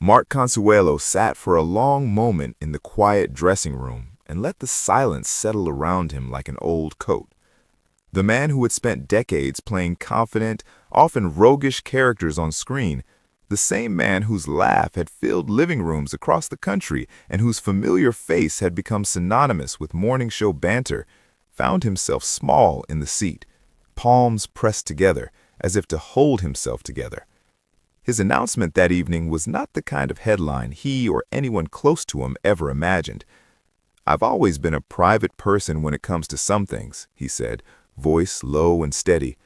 Mark Consuelos sat for a long moment in the quiet dressing room and let the silence settle around him like an old coat. The man who had spent decades playing confident, often roguish characters on screen, the same man whose laugh had filled living rooms across the country and whose familiar face had become synonymous with morning show banter, found himself small in the seat, palms pressed together as if to hold himself together. His announcement that evening was not the kind of headline he or anyone close to him ever imagined. "I've always been a private person when it comes to some things," he said, voice low and steady.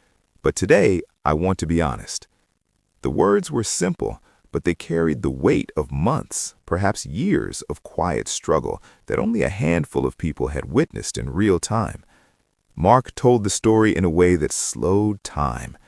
"But today, I want to be honest." The words were simple, but they carried the weight of months, perhaps years of quiet struggle that only a handful of people had witnessed in real time. Mark told the story in a way that slowed time.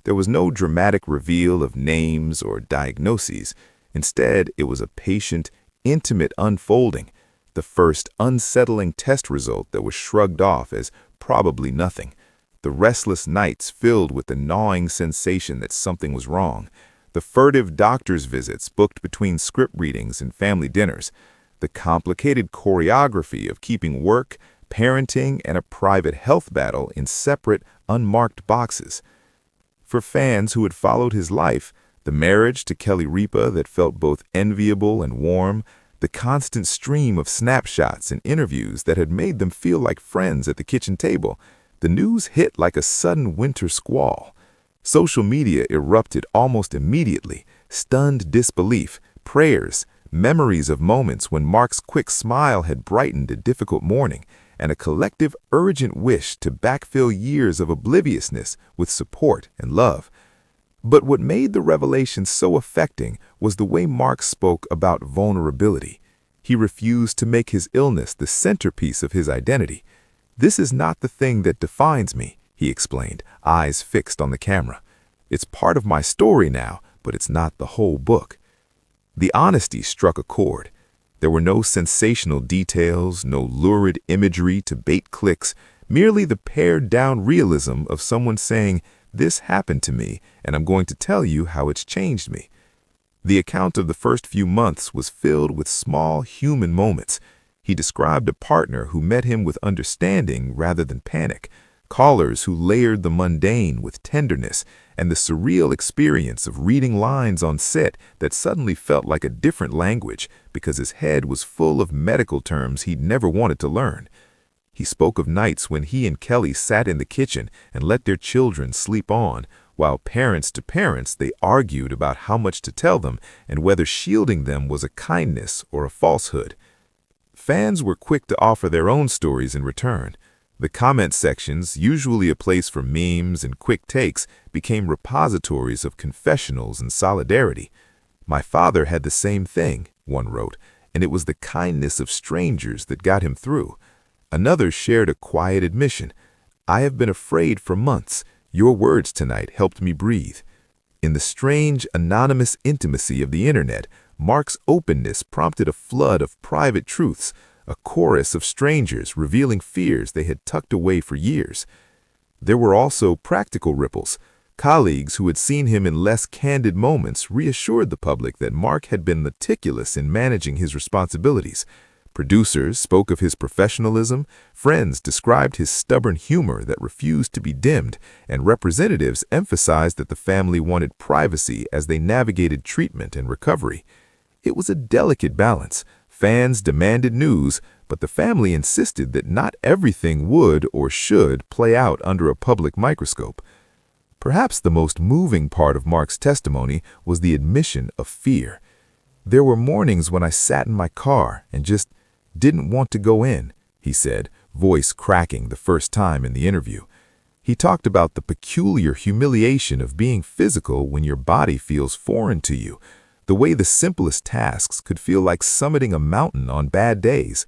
There was no dramatic reveal of names or diagnoses. Instead, it was a patient, intimate unfolding, the first unsettling test result that was shrugged off as probably nothing, the restless nights filled with the gnawing sensation that something was wrong, the furtive doctor's visits booked between script readings and family dinners, the complicated choreography of keeping work, parenting, and a private health battle in separate, unmarked boxes. For fans who had followed his life, the marriage to Kelly Ripa that felt both enviable and warm, the constant stream of snapshots and interviews that had made them feel like friends at the kitchen table, the news hit like a sudden winter squall. Social media erupted almost immediately, stunned disbelief, prayers, memories of moments when Mark's quick smile had brightened a difficult morning, and a collective urgent wish to backfill years of obliviousness with support and love. But what made the revelation so affecting was the way Mark spoke about vulnerability. He refused to make his illness the centerpiece of his identity. "This is not the thing that defines me," he explained, eyes fixed on the camera. "It's part of my story now, but it's not the whole book." The honesty struck a chord. There were no sensational details, no lurid imagery to bait clicks, merely the pared-down realism of someone saying, "This happened to me, and I'm going to tell you how it's changed me." The account of the first few months was filled with small human moments. He described a partner who met him with understanding rather than panic, callers who layered the mundane with tenderness, and the surreal experience of reading lines on set that suddenly felt like a different language because his head was full of medical terms he'd never wanted to learn. He spoke of nights when he and Kelly sat in the kitchen and let their children sleep on, while parents to parents they argued about how much to tell them and whether shielding them was a kindness or a falsehood. Fans were quick to offer their own stories in return. The comment sections, usually a place for memes and quick takes, became repositories of confessionals and solidarity. "My father had the same thing," one wrote, "and it was the kindness of strangers that got him through." Another shared a quiet admission. "I have been afraid for months. Your words tonight helped me breathe." In the strange, anonymous intimacy of the internet, Mark's openness prompted a flood of private truths, a chorus of strangers revealing fears they had tucked away for years. There were also practical ripples. Colleagues who had seen him in less candid moments reassured the public that Mark had been meticulous in managing his responsibilities. Producers spoke of his professionalism, friends described his stubborn humor that refused to be dimmed, and representatives emphasized that the family wanted privacy as they navigated treatment and recovery. It was a delicate balance. Fans demanded news, but the family insisted that not everything would or should play out under a public microscope. Perhaps the most moving part of Mark's testimony was the admission of fear. "There were mornings when I sat in my car and just didn't want to go in," he said, voice cracking the first time in the interview. He talked about the peculiar humiliation of being physical when your body feels foreign to you, the way the simplest tasks could feel like summiting a mountain on bad days.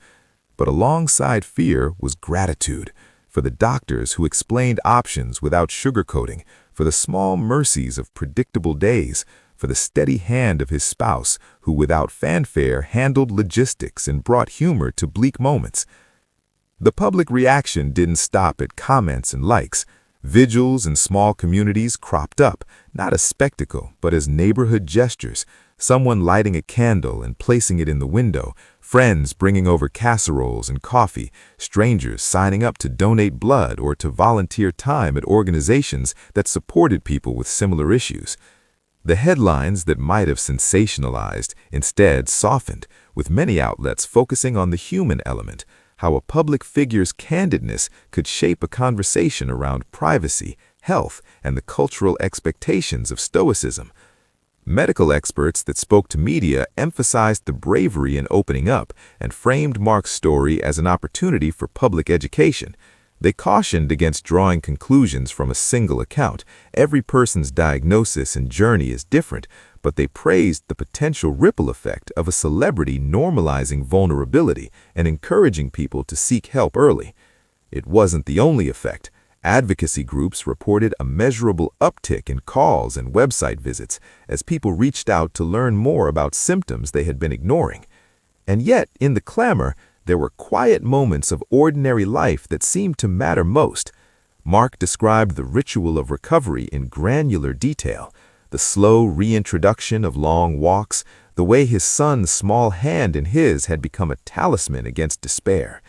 But alongside fear was gratitude for the doctors who explained options without sugarcoating, for the small mercies of predictable days, for the steady hand of his spouse who without fanfare handled logistics and brought humor to bleak moments. The public reaction didn't stop at comments and likes. Vigils in small communities cropped up, not as spectacle, but as neighborhood gestures, someone lighting a candle and placing it in the window, friends bringing over casseroles and coffee, strangers signing up to donate blood or to volunteer time at organizations that supported people with similar issues. The headlines that might have sensationalized instead softened, with many outlets focusing on the human element, how a public figure's candidness could shape a conversation around privacy, health, and the cultural expectations of stoicism. Medical experts that spoke to media emphasized the bravery in opening up and framed Mark's story as an opportunity for public education. They cautioned against drawing conclusions from a single account. Every person's diagnosis and journey is different, but they praised the potential ripple effect of a celebrity normalizing vulnerability and encouraging people to seek help early. It wasn't the only effect. Advocacy groups reported a measurable uptick in calls and website visits as people reached out to learn more about symptoms they had been ignoring. And yet, in the clamor, there were quiet moments of ordinary life that seemed to matter most. Mark described the ritual of recovery in granular detail, the slow reintroduction of long walks, the way his son's small hand in his had become a talisman against despair.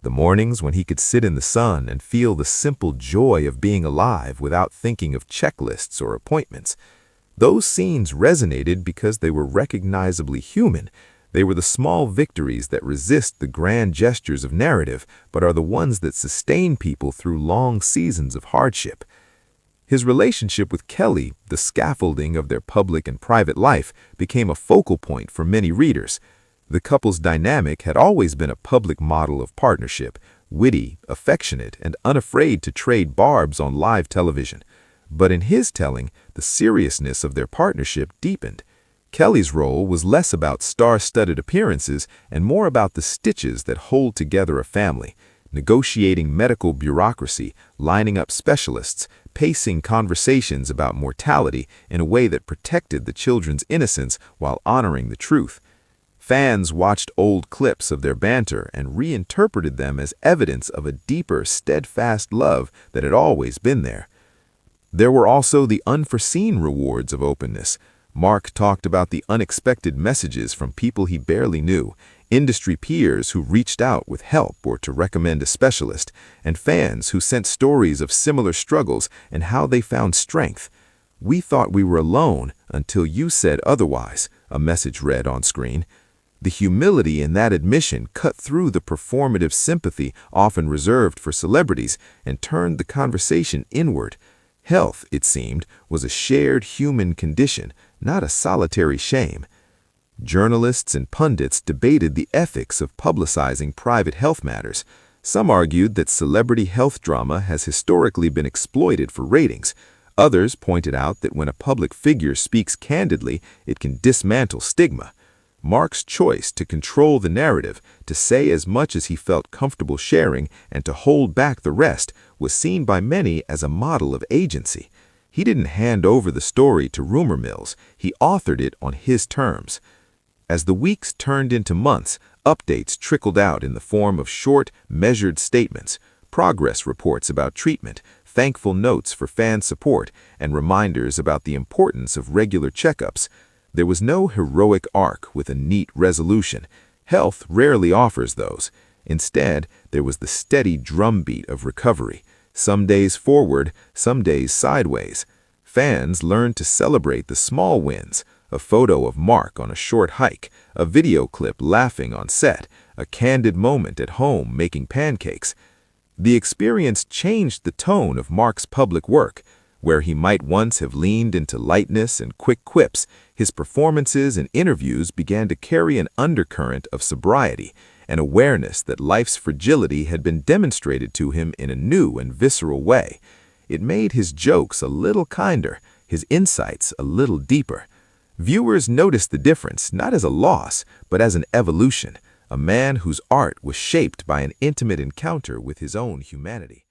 The mornings when he could sit in the sun and feel the simple joy of being alive without thinking of checklists or appointments. Those scenes resonated because they were recognizably human. They were the small victories that resist the grand gestures of narrative, but are the ones that sustain people through long seasons of hardship. His relationship with Kelly, the scaffolding of their public and private life, became a focal point for many readers. The couple's dynamic had always been a public model of partnership, witty, affectionate, and unafraid to trade barbs on live television. But in his telling, the seriousness of their partnership deepened. Kelly's role was less about star-studded appearances and more about the stitches that hold together a family, negotiating medical bureaucracy, lining up specialists, pacing conversations about mortality in a way that protected the children's innocence while honoring the truth. Fans watched old clips of their banter and reinterpreted them as evidence of a deeper, steadfast love that had always been there. There were also the unforeseen rewards of openness. Mark talked about the unexpected messages from people he barely knew, industry peers who reached out with help or to recommend a specialist, and fans who sent stories of similar struggles and how they found strength. "We thought we were alone until you said otherwise," a message read on screen. The humility in that admission cut through the performative sympathy often reserved for celebrities and turned the conversation inward. Health, it seemed, was a shared human condition, not a solitary shame. Journalists and pundits debated the ethics of publicizing private health matters. Some argued that celebrity health drama has historically been exploited for ratings. Others pointed out that when a public figure speaks candidly, it can dismantle stigma. Mark's choice to control the narrative, to say as much as he felt comfortable sharing, and to hold back the rest was seen by many as a model of agency. He didn't hand over the story to rumor mills, he authored it on his terms. As the weeks turned into months, updates trickled out in the form of short, measured statements, progress reports about treatment, thankful notes for fan support, and reminders about the importance of regular checkups. There was no heroic arc with a neat resolution. Health rarely offers those. Instead, there was the steady drumbeat of recovery, some days forward, some days sideways. Fans learned to celebrate the small wins, a photo of Mark on a short hike, a video clip laughing on set, a candid moment at home making pancakes. The experience changed the tone of Mark's public work. Where he might once have leaned into lightness and quick quips, his performances and interviews began to carry an undercurrent of sobriety, an awareness that life's fragility had been demonstrated to him in a new and visceral way. It made his jokes a little kinder, his insights a little deeper. Viewers noticed the difference not as a loss, but as an evolution, a man whose art was shaped by an intimate encounter with his own humanity.